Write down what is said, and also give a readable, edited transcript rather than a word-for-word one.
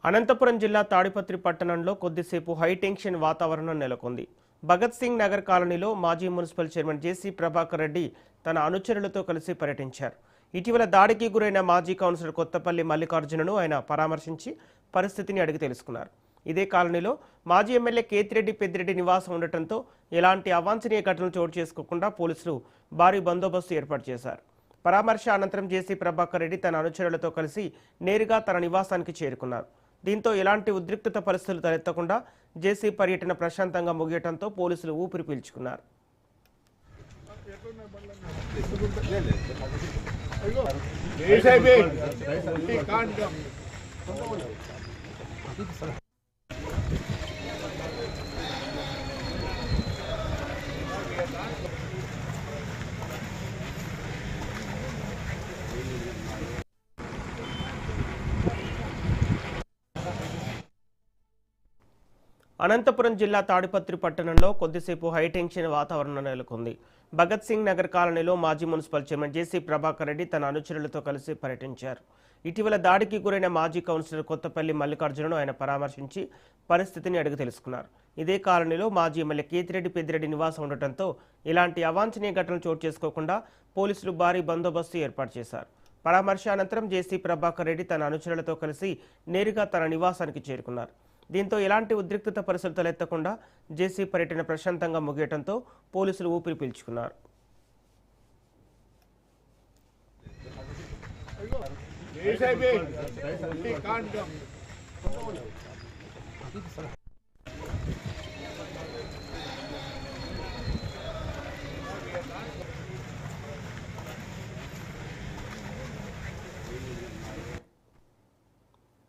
అనంతపురం జిల్లా తాడిపత్రి పట్టణంలో కొద్దిసేపు హైటెన్షన్ వాతావరణం నెలకొంది. భగత్ సింగ్ నగర్ కాలనీలో మాజీ మున్సిపల్ చైర్మన్ జేసీ ప్రభాకర్ రెడ్డి తన అనుచరులతో కలిసి పర్యటించారు. ఇటీవల దాడికి గురైన మాజీ కౌన్సిలర్ కొత్తపల్లి మల్లికార్జునను ఆయన పరామర్శించి పరిస్థితిని అడిగి తెలుసుకున్నారు. ఇదే కాలనీలో మాజీ ఎమ్మెల్యే కేతిరెడ్డి పెద్దిరెడ్డి నివాసం ఉండటంతో ఎలాంటి అవాంఛనీయ ఘటనలు చోటు చేసుకోకుండా పోలీసులు భారీ బందోబస్తు ఏర్పాటు చేశారు. పరామర్శ అనంతరం జేసీ ప్రభాకర్ రెడ్డి తన అనుచరులతో కలిసి నేరుగా తన నివాసానికి చేరుకున్నారు. దీంతో ఎలాంటి ఉద్రిక్తత పరిస్థితులు తలెత్తకుండా జేసీ పర్యటన ప్రశాంతంగా ముగియటంతో పోలీసులు ఊపిరి పీల్చుకున్నారు. అనంతపురం జిల్లా తాడిపత్రి పట్టణంలో కొద్దిసేపు హైటెన్షన్ వాతావరణం నెలకొంది. భగత్ సింగ్ నగర్ కాలనీలో మాజీ మున్సిపల్ చైర్మన్ జేసీ ప్రభాకర్ రెడ్డి తన అనుచరులతో కలిసి పర్యటించారు. ఇటీవల దాడికి గురైన మాజీ కౌన్సిలర్ కొత్తపల్లి మల్లికార్జునను ఆయన పరామర్శించి పరిస్థితిని అడిగి తెలుసుకున్నారు. ఇదే కాలనీలో మాజీ ఎమ్మెల్యే కేతిరెడ్డి పెద్దిరెడ్డి నివాసం ఉండటంతో ఎలాంటి అవాంఛనీయ ఘటనలు చోటు చేసుకోకుండా పోలీసులు భారీ బందోబస్తు ఏర్పాటు చేశారు. పరామర్శ అనంతరం జేసీ ప్రభాకర్ రెడ్డి తన అనుచరులతో కలిసి నేరుగా తన నివాసానికి చేరుకున్నారు. దీంతో ఎలాంటి ఉద్రిక్తత పరిస్థితులు తలెత్తకుండా జేసీ పర్యటన ప్రశాంతంగా ముగియటంతో పోలీసులు ఊపిరి పీల్చుకున్నారు.